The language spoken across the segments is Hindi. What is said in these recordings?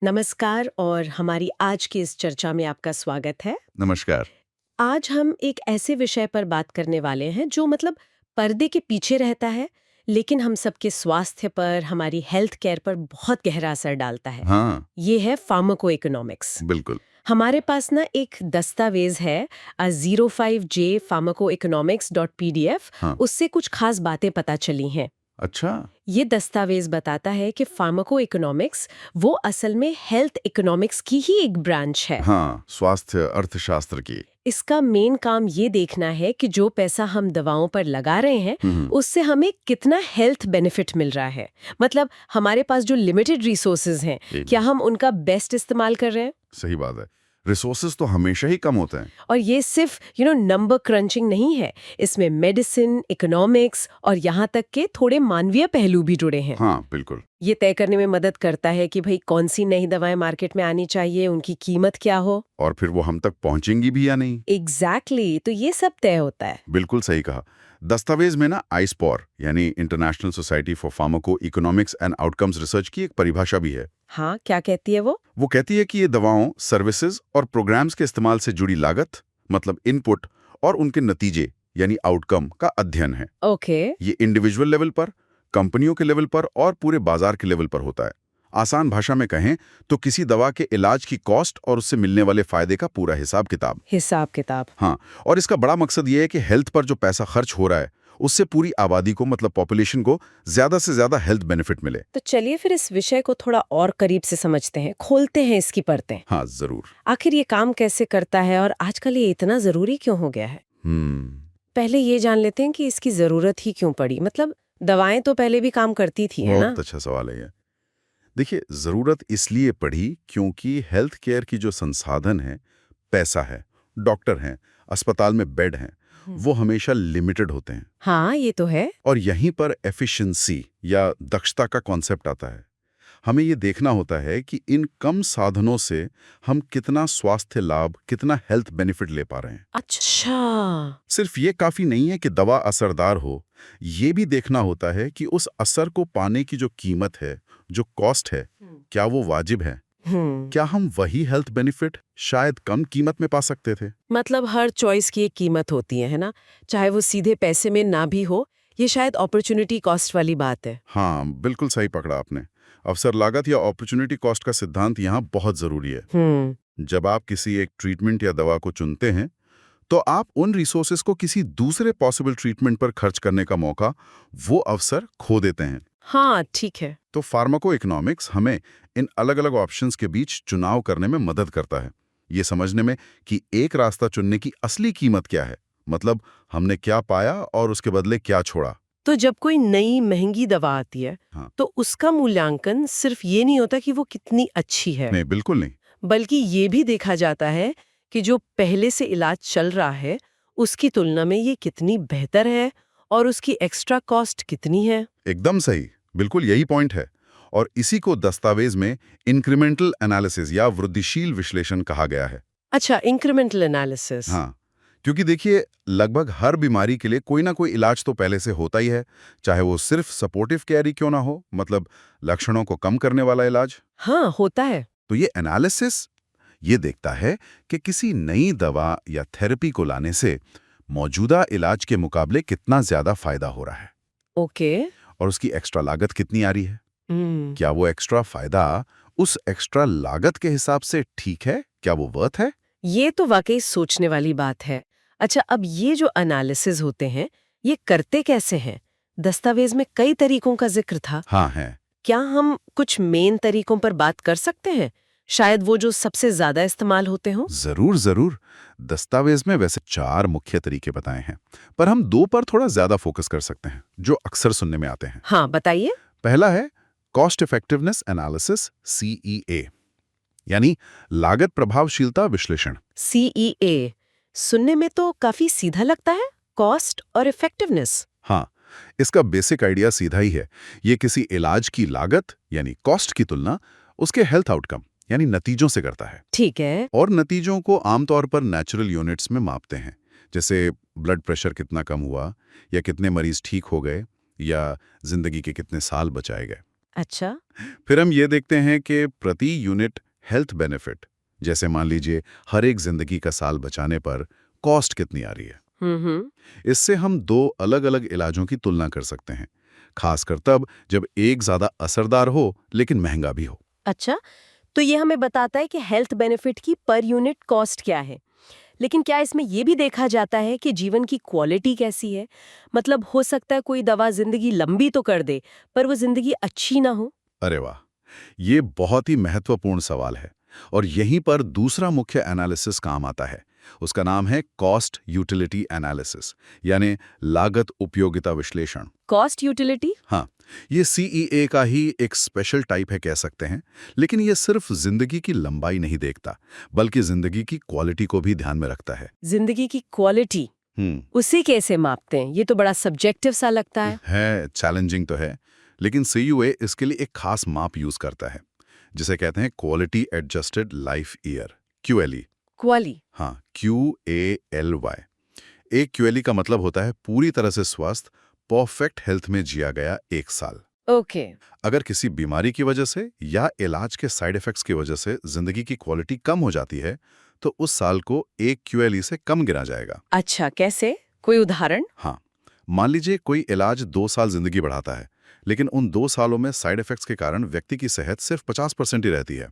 नमस्कार और हमारी आज की इस चर्चा में आपका स्वागत है। नमस्कार। आज हम एक ऐसे विषय पर बात करने वाले हैं जो मतलब पर्दे के पीछे रहता है, लेकिन हम सबके स्वास्थ्य पर, हमारी हेल्थ केयर पर बहुत गहरा असर डालता है। हाँ, ये है फार्माकोइकोनॉमिक्स। बिल्कुल। हमारे पास ना एक दस्तावेज है 05J pharmacoeconomics.pdf। हाँ, उससे कुछ खास बातें पता चली हैं। अच्छा। ये दस्तावेज बताता है कि फार्माको इकोनॉमिक्स वो असल में हेल्थ इकोनॉमिक्स की ही एक ब्रांच है। हाँ, स्वास्थ्य अर्थशास्त्र की। इसका मेन काम ये देखना है कि जो पैसा हम दवाओं पर लगा रहे हैं हुँ, उससे हमें कितना हेल्थ बेनिफिट मिल रहा है। मतलब हमारे पास जो लिमिटेड रिसोर्सेज हैं, क्या एकदम हम उनका बेस्ट इस्तेमाल कर रहे हैं। सही बात है। रिसोर्सेज़ तो हमेशा ही कम होते हैं। और ये सिर्फ नंबर क्रंचिंग नहीं है, इसमें मेडिसिन, इकोनॉमिक्स और यहाँ तक के थोड़े मानवीय पहलू भी जुड़े हैं। हाँ, बिल्कुल। ये तय करने में मदद करता है कि भाई कौन सी नई दवाएं मार्केट में आनी चाहिए, उनकी कीमत क्या हो। और फिर वो हम तक पहुँचेंगी भी या नहीं? एग्जैक्टली तो ये सब तय होता है। बिल्कुल सही कहा। दस्तावेज में ना आईस्पॉर यानी international society for pharmaco economics and outcomes research की एक परिभाषा भी है। हाँ, क्या कहती है वो? वो कहती है कि ये दवाओं, सर्विसेज और प्रोग्राम्स के इस्तेमाल से जुड़ी लागत, मतलब इनपुट और उनके नतीजे यानी आउटकम का अध्ययन है। ओके। ये इंडिविजुअल लेवल पर, कंपनियों के लेवल पर और पूरे बाजार के लेवल पर होता है। आसान भाषा में कहें तो किसी दवा के इलाज की कॉस्ट और उससे मिलने वाले फायदे का पूरा हिसाब किताब। हिसाब किताब। हाँ, और इसका बड़ा मकसद ये है कि हेल्थ पर जो पैसा खर्च हो रहा है उससे पूरी आबादी को, मतलब पॉपुलेशन को, ज्यादा से ज्यादा हेल्थ बेनिफिट मिले। तो चलिए फिर इस विषय को थोड़ा और करीब से समझते हैं, खोलते हैं इसकी परतें। हाँ, जरूर। आखिर ये काम कैसे करता है और आजकल ये इतना जरूरी क्यों हो गया है। हम्म। पहले ये जान लेते हैं कि इसकी जरूरत ही क्यों पड़ी। मतलब दवाएं तो पहले भी काम करती थी, है ना? बहुत अच्छा सवाल है ये। देखिए, जरूरत इसलिए पड़ी क्योंकि हेल्थ केयर की जो संसाधन है, पैसा है, डॉक्टर हैं, अस्पताल में बेड हैं, वो हमेशा लिमिटेड होते हैं। हाँ, ये तो है। और यहीं पर एफिशिएंसी या दक्षता का कॉन्सेप्ट आता है। हमें ये देखना होता है कि इन कम साधनों से हम कितना स्वास्थ्य लाभ, कितना हेल्थ बेनिफिट ले पा रहे हैं। अच्छा। सिर्फ ये काफी नहीं है कि दवा असरदार हो, ये भी देखना होता है कि उस असर को पाने की जो कीमत है, जो कॉस्ट है, क्या वो वाजिब है। हम्म। क्या हम वही हेल्थ बेनिफिट शायद कम कीमत में पा सकते थे। मतलब हर चॉइस की एक कीमत होती है ना? चाहे वो सीधे पैसे में ना भी हो। ये शायद अपॉर्चुनिटी कॉस्ट वाली बात है। हाँ, बिल्कुल सही पकड़ा आपने। अवसर लागत या अपॉर्चुनिटी कॉस्ट का सिद्धांत यहाँ बहुत जरूरी है। जब आप किसी एक ट्रीटमेंट या दवा को चुनते हैं तो आप उन रिसोर्सेज को किसी दूसरे पॉसिबल ट्रीटमेंट पर खर्च करने का मौका, वो अवसर खो देते हैं। हाँ, ठीक है। तो फार्माको इकोनॉमिक्स हमें इन अलग अलग ऑप्शंस के बीच चुनाव करने में मदद करता है, ये समझने में कि एक रास्ता चुनने की असली कीमत क्या है, मतलब हमने क्या पाया और उसके बदले क्या छोड़ा। तो जब कोई नई महंगी दवा आती है हाँ, तो उसका मूल्यांकन सिर्फ ये नहीं होता कि वो कितनी अच्छी है, नहीं, बिल्कुल नहीं। बल्कि ये भी देखा जाता है कि जो पहले से इलाज चल रहा है उसकी तुलना में ये कितनी बेहतर है और उसकी एक्स्ट्रा कॉस्ट कितनी है। एकदम सही, बिल्कुल यही पॉइंट है। और इसी को दस्तावेज में इंक्रीमेंटल एनालिसिस या वृद्धिशील विश्लेषण कहा गया है। अच्छा, इंक्रीमेंटल एनालिसिस। हाँ, क्योंकि देखिए, लगभग हर बीमारी के लिए कोई ना कोई इलाज तो पहले से होता ही है, चाहे वो सिर्फ सपोर्टिव केयर ही क्यों ना हो, मतलब लक्षणों को कम करने वाला इलाज। हाँ, होता है। तो ये एनालिसिस ये देखता है कि किसी नई दवा या थेरेपी को लाने से मौजूदा इलाज के मुकाबले कितना ज्यादा फायदा हो रहा है ओके। और उसकी एक्स्ट्रा लागत कितनी आ रही है। हम्म। क्या वो एक्स्ट्रा फायदा उस एक्स्ट्रा लागत के हिसाब से ठीक है, क्या वो वर्थ है। ये तो वाकई सोचने वाली बात है। अच्छा, अब ये जो एनालिसिस होते हैं ये करते कैसे हैं? दस्तावेज में कई तरीकों का जिक्र था। हाँ है। क्या हम कुछ मेन तरीकों पर बात कर सकते हैं? शायद वो जो सबसे ज्यादा इस्तेमाल होते हों। जरूर जरूर। दस्तावेज में वैसे 4 मुख्य तरीके बताए हैं, पर हम 2 पर थोड़ा ज्यादा फोकस कर सकते हैं जो अक्सर सुनने में आते हैं। हाँ, बताइए। पहला है कॉस्ट इफेक्टिवनेस एनालिसिस, CEA, यानी लागत प्रभावशीलता विश्लेषण। CEA सुनने में तो काफी सीधा लगता है, कॉस्ट और इफेक्टिवनेस। हाँ, इसका बेसिक आइडिया सीधा ही है। ये किसी इलाज की लागत यानी कॉस्ट की तुलना उसके हेल्थ आउटकम यानी नतीजों से करता है। ठीक है। और नतीजों को आमतौर पर नेचुरल यूनिट्स में मापते हैं, जैसे ब्लड प्रेशर कितना कम हुआ, या कितने मरीज ठीक हो गए, या जिंदगी के कितने साल बचाए गए। अच्छा। फिर हम ये देखते हैं कि प्रति यूनिट हेल्थ बेनिफिट, जैसे मान लीजिए हर एक जिंदगी का साल बचाने पर कॉस्ट कितनी आ रही है। हम्म। इससे हम दो अलग-अलग इलाजों की तुलना कर सकते हैं, खासकर तब जब एक ज्यादा असरदार हो लेकिन महंगा भी हो। अच्छा, तो ये हमें बताता है कि हेल्थ बेनिफिट की पर यूनिट कॉस्ट क्या है। लेकिन क्या इसमें ये भी देखा जाता है कि जीवन की क्वालिटी कैसी है? मतलब हो सकता है कोई दवा जिंदगी लंबी तो कर दे, पर वो जिंदगी अच्छी ना हो। अरे वाह! ये बहुत ही महत्वपूर्ण सवाल है और यहीं पर दूसरा मुख्य एनालिसिस काम आता है। उसका नाम है कॉस्ट यूटिलिटी एनालिसिस, यानी लागत उपयोगिता विश्लेषण। Cost utility. हाँ, ये सीईए का ही एक स्पेशल टाइप है कह सकते हैं, लेकिन ये सिर्फ जिंदगी की लंबाई नहीं देखता, बल्कि जिंदगी की क्वालिटी को भी ध्यान में रखता है। जिंदगी की क्वालिटी हम्म उसे कैसे मापते हैं? ये तो बड़ा सब्जेक्टिव सा लगता है। चैलेंजिंग तो है, लेकिन सीयूए इसके लिए एक खास माप यूज करता है, जिसे कहते हैं क्वालिटी एडजस्टेड लाइफ ईयर, क्यूएलई। क्वाली। हाँ, QALY। एक क्यूएलई का मतलब होता है पूरी तरह से स्वस्थ, परफेक्ट हेल्थ में जिया गया एक साल। ओके। अगर किसी बीमारी की वजह से या इलाज के साइड इफेक्ट्स की वजह से जिंदगी की क्वालिटी कम हो जाती है, तो उस साल को एक क्यूएलई से कम गिना जाएगा। अच्छा, कैसे? कोई उदाहरण? हाँ, मान लीजिए कोई इलाज 2 साल जिंदगी बढ़ाता है, लेकिन उन 2 सालों में साइड इफेक्ट्स के कारण व्यक्ति की सेहत सिर्फ 50% ही रहती है।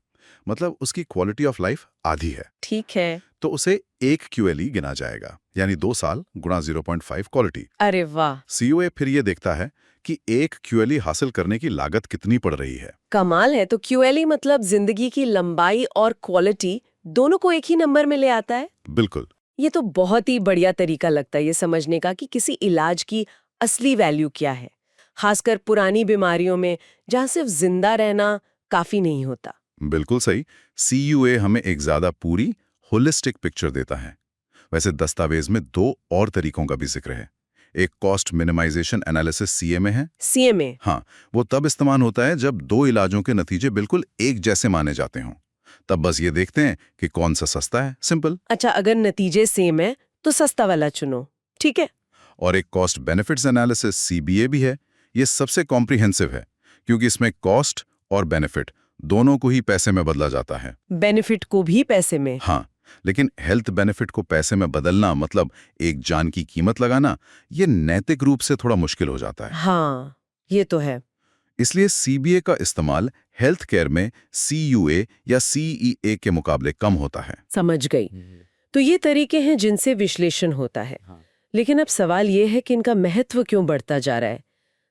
मतलब उसकी क्वालिटी ऑफ लाइफ आधी है। ठीक है। तो उसे एक क्यूएलई गिना जाएगा, यानी 2 साल गुणा 0.5 क्वालिटी। अरे वाह, सीओए फिर ये देखता है कि एक क्यूएलई हासिल करने की लागत कितनी पड़ रही है। कमाल है। तो क्यूएलई मतलब जिंदगी की लंबाई और क्वालिटी दोनों को एक ही नंबर में ले आता है। बिल्कुल। ये तो बहुत ही बढ़िया तरीका लगता है ये समझने का कि किसी इलाज की असली वैल्यू क्या है, खासकर पुरानी बीमारियों में जहां सिर्फ जिंदा रहना काफी नहीं होता। बिल्कुल सही। सीयूए हमें एक ज्यादा पूरी होलिस्टिक पिक्चर देता है। वैसे दस्तावेज में दो और तरीकों का भी जिक्र है। एक कॉस्ट मिनिमाइजेशन एनालिसिस सीएमए है। सीएमए। हाँ, वो तब इस्तेमाल होता है जब दो इलाजों के नतीजे बिल्कुल एक जैसे माने जाते हों। तब बस ये देखते हैं कि कौन सा सस्ता है, सिंपल। अच्छा, अगर नतीजे सेम है तो सस्ता वाला चुनो। ठीक है। और एक कॉस्ट बेनिफिट्स एनालिसिस सीबीए भी है। ये सबसे कॉम्प्रिहेंसिव है, क्योंकि इसमें कॉस्ट और बेनिफिट दोनों को ही पैसे में बदला जाता है। बेनिफिट को भी पैसे में? हाँ, लेकिन हेल्थ बेनिफिट को पैसे में बदलना मतलब एक जान की कीमत लगाना, ये नैतिक रूप से थोड़ा मुश्किल हो जाता है। हाँ, ये तो है। इसलिए सीबीए का इस्तेमाल हेल्थ केयर में सीयूए या सीईए के मुकाबले कम होता है। समझ गई। तो ये तरीके हैं जिनसे विश्लेषण होता है। लेकिन अब सवाल ये है कि इनका महत्व क्यों बढ़ता जा रहा है?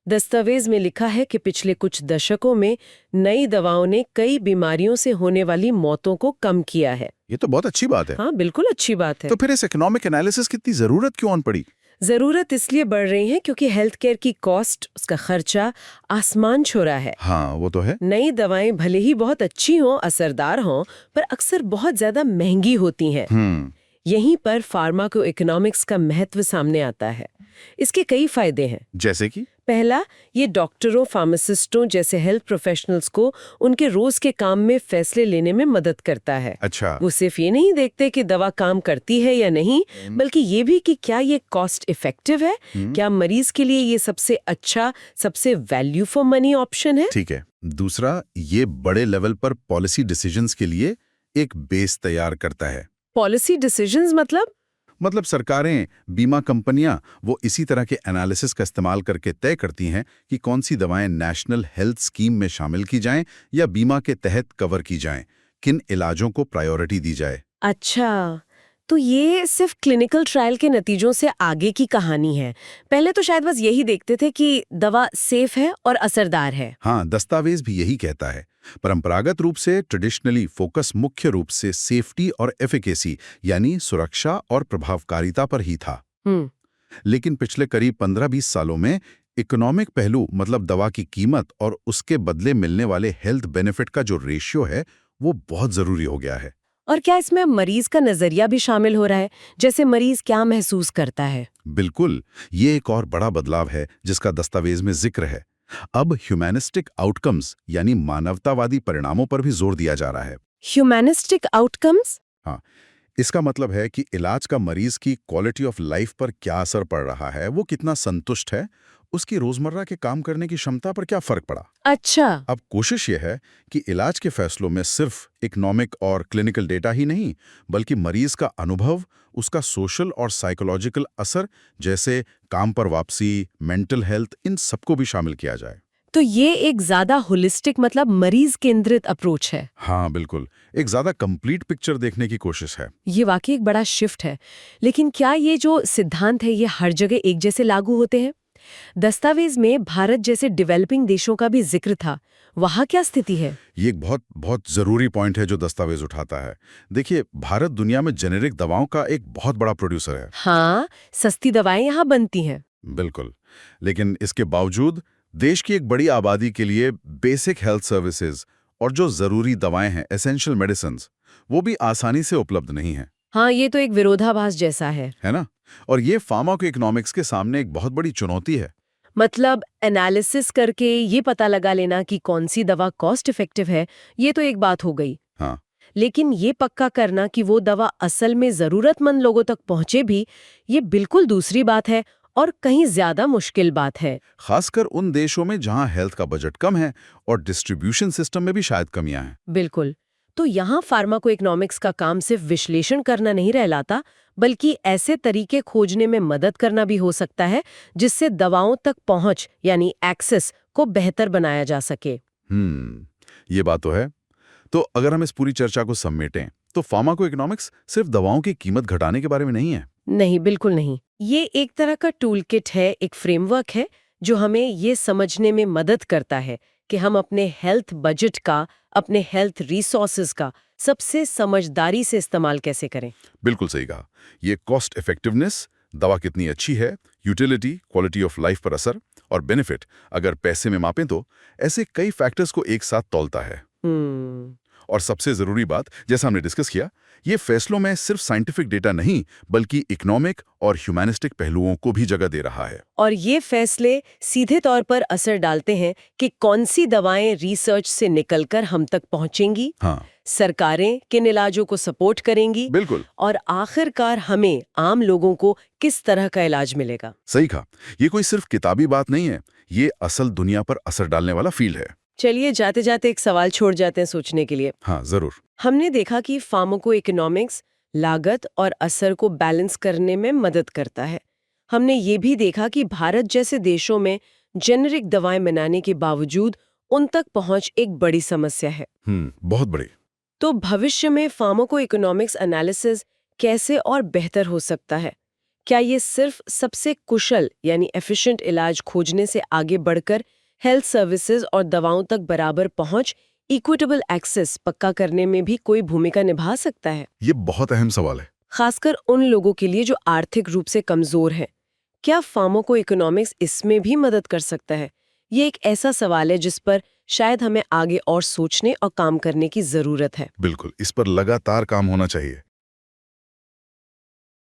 दस्तावेज में लिखा है कि पिछले कुछ दशकों में नई दवाओं ने कई बीमारियों से होने वाली मौतों को कम किया है। ये तो बहुत अच्छी बात है। हाँ, बिल्कुल अच्छी बात है। तो फिर इस इकोनॉमिक एनालिसिस की इतनी जरूरत क्यों पड़ी? जरूरत इसलिए बढ़ रही है क्योंकि हेल्थ केयर की कॉस्ट, उसका खर्चा आसमान छू रहा है। हाँ, वो तो है। नई दवाएं भले ही बहुत अच्छी हों, असरदार हों, पर अक्सर बहुत ज्यादा महंगी होती हैं। यहीं पर फार्माको इकोनॉमिक्स का महत्व सामने आता है। इसके कई फायदे हैं। जैसे कि? पहला, ये डॉक्टरों, फार्मासिस्टों जैसे हेल्थ प्रोफेशनल्स को उनके रोज के काम में फैसले लेने में मदद करता है। अच्छा। वो सिर्फ ये नहीं देखते कि दवा काम करती है या नहीं, बल्कि ये भी कि क्या ये कॉस्ट इफेक्टिव है, क्या मरीज के लिए ये सबसे अच्छा, सबसे वैल्यू फॉर मनी ऑप्शन है। ठीक है। दूसरा, ये बड़े लेवल पर पॉलिसी डिसीजंस के लिए एक बेस तैयार करता है। पॉलिसी डिसीजंस मतलब सरकारें, बीमा कंपनियां, वो इसी तरह के एनालिसिस का इस्तेमाल करके तय करती हैं कि कौन सी दवाएं नेशनल हेल्थ स्कीम में शामिल की जाएं या बीमा के तहत कवर की जाएं, किन इलाजों को प्रायोरिटी दी जाए। अच्छा, तो ये सिर्फ क्लिनिकल ट्रायल के नतीजों से आगे की कहानी है। पहले तो शायद बस यही देखते थे कि दवा सेफ है और असरदार है। हाँ, दस्तावेज भी यही कहता है। परंपरागत रूप से ट्रेडिशनली फोकस मुख्य रूप से सेफ्टी और एफिकेसी, यानी सुरक्षा और प्रभावकारिता पर ही था। लेकिन पिछले करीब 15-20 सालों में इकोनॉमिक पहलू, मतलब दवा की कीमत और उसके बदले मिलने वाले हेल्थ बेनिफिट का जो रेशियो है, वो बहुत जरूरी हो गया है। और क्या इसमें मरीज का नजरिया भी शामिल हो रहा है, जैसे मरीज क्या महसूस करता है? बिल्कुल, ये एक और बड़ा बदलाव है जिसका दस्तावेज में जिक्र है। अब ह्यूमैनिस्टिक आउटकम्स, यानी मानवतावादी परिणामों पर भी जोर दिया जा रहा है। Humanistic outcomes? हाँ, इसका मतलब है कि इलाज का मरीज की क्वालिटी ऑफ लाइफ पर क्या असर पड़ रहा है, वो कितना संतुष्ट है, उसकी रोजमर्रा के काम करने की क्षमता पर क्या फर्क पड़ा। अच्छा। अब कोशिश यह है कि इलाज के फैसलों में सिर्फ इकोनॉमिक और क्लिनिकल डेटा ही नहीं, बल्कि मरीज का अनुभव, उसका सोशल और साइकोलॉजिकल असर, जैसे काम पर वापसी, मेंटल हेल्थ, इन सबको भी शामिल किया जाए। तो ये एक ज्यादा होलिस्टिक मतलब मरीज केंद्रित अप्रोच है। हाँ बिल्कुल, एक ज्यादा कंप्लीट पिक्चर देखने की कोशिश है। ये वाकई एक बड़ा शिफ्ट है। लेकिन क्या ये जो सिद्धांत है ये हर जगह एक जैसे लागू होते हैं? दस्तावेज में भारत जैसे डेवलपिंग देशों का भी जिक्र था, वहाँ क्या स्थिति है? ये एक बहुत बहुत जरूरी पॉइंट है जो दस्तावेज उठाता है। देखिए, भारत दुनिया में जेनेरिक दवाओं का एक बहुत बड़ा प्रोड्यूसर है। हाँ, सस्ती दवाएं यहाँ बनती हैं। बिल्कुल, लेकिन इसके बावजूद देश की एक बड़ी आबादी के लिए बेसिक हेल्थ सर्विसेज और जो जरूरी दवाएं हैं, एसेंशियल मेडिसिन्स, वो भी आसानी से उपलब्ध नहीं है। हाँ, ये तो एक विरोधाभास जैसा है ना? और ये फार्माको-इकोनॉमिक्स के सामने एक बहुत बड़ी चुनौती है। मतलब एनालिसिस करके ये पता लगा लेना कि कौन सी दवा कॉस्ट इफेक्टिव है, ये तो एक बात हो गई। हाँ, लेकिन ये पक्का करना कि वो दवा असल में जरूरतमंद लोगों तक पहुंचे भी, ये बिल्कुल दूसरी बात है और कहीं ज्यादा मुश्किल बात है। खासकर उन देशों में जहां हेल्थ का बजट कम है और डिस्ट्रीब्यूशन सिस्टम में भी शायद कमियां हैं। बिल्कुल। तो यहाँ फार्माको-इकोनॉमिक्स का काम सिर्फ विश्लेषण करना नहीं रहलाता, बल्कि ऐसे तरीके खोजने में मदद करना भी हो सकता है जिससे दवाओं तक पहुंच यानी एक्सेस को बेहतर बनाया जा सके। ये बात तो है। तो अगर हम इस पूरी चर्चा को समेटें, तो फार्माको-इकोनॉमिक्स सिर्फ दवाओं की कीमत घटाने के बारे में नहीं है। नहीं, बिल्कुल नहीं। ये एक तरह का टूल किट है, एक फ्रेमवर्क है जो हमें ये समझने में मदद करता है कि हम अपने हेल्थ बजट का, अपने हेल्थ रिसोर्सेज का सबसे समझदारी से इस्तेमाल कैसे करें। बिल्कुल सही कहा। ये कॉस्ट इफेक्टिवनेस, दवा कितनी अच्छी है, यूटिलिटी, क्वालिटी ऑफ लाइफ पर असर और बेनिफिट अगर पैसे में मापें तो ऐसे कई फैक्टर्स को एक साथ तौलता है। और सबसे जरूरी बात, जैसा हमने डिस्कस किया, ये फैसलों में सिर्फ साइंटिफिक डेटा नहीं, बल्कि इकोनॉमिक और ह्यूमैनिस्टिक पहलुओं को भी जगह दे रहा है। और ये फैसले सीधे तौर पर असर डालते हैं कि कौन सी दवाएं रिसर्च से निकलकर हम तक पहुंचेंगी, हाँ, सरकारें किन इलाजों को सपोर्ट करेंगी, बिल्कुल और आखिरकार हमें आम लोगों को किस तरह का इलाज मिलेगा। सही कहा। ये कोई सिर्फ किताबी बात नहीं है, ये असल दुनिया पर असर डालने वाला फील्ड है। चलिए जाते जाते एक सवाल छोड़ जाते हैं सोचने के लिए। हाँ जरूर। हमने देखा कि फार्माको-इकोनॉमिक्स लागत और असर को बैलेंस करने में मदद करता है। हमने ये भी देखा कि भारत जैसे देशों में जेनेरिक दवाएं बनाने के बावजूद उन तक पहुंच एक बड़ी समस्या है। बहुत बड़ी। तो भविष्य में फार्माको-इकोनॉमिक्स एनालिसिस कैसे और बेहतर हो सकता है? क्या ये सिर्फ सबसे कुशल यानी एफिशिएंट इलाज खोजने से आगे बढ़कर हेल्थ सर्विसेज और दवाओं तक बराबर पहुंच, इक्विटेबल एक्सेस पक्का करने में भी कोई भूमिका निभा सकता है? ये बहुत अहम सवाल है। खासकर उन लोगों के लिए जो आर्थिक रूप से कमजोर हैं। क्या फार्माको-इकोनॉमिक्स इसमें भी मदद कर सकता है? ये एक ऐसा सवाल है जिस पर शायद हमें आगे और सोचने और काम करने की जरूरत है। बिल्कुल, इस पर लगातार काम होना चाहिए।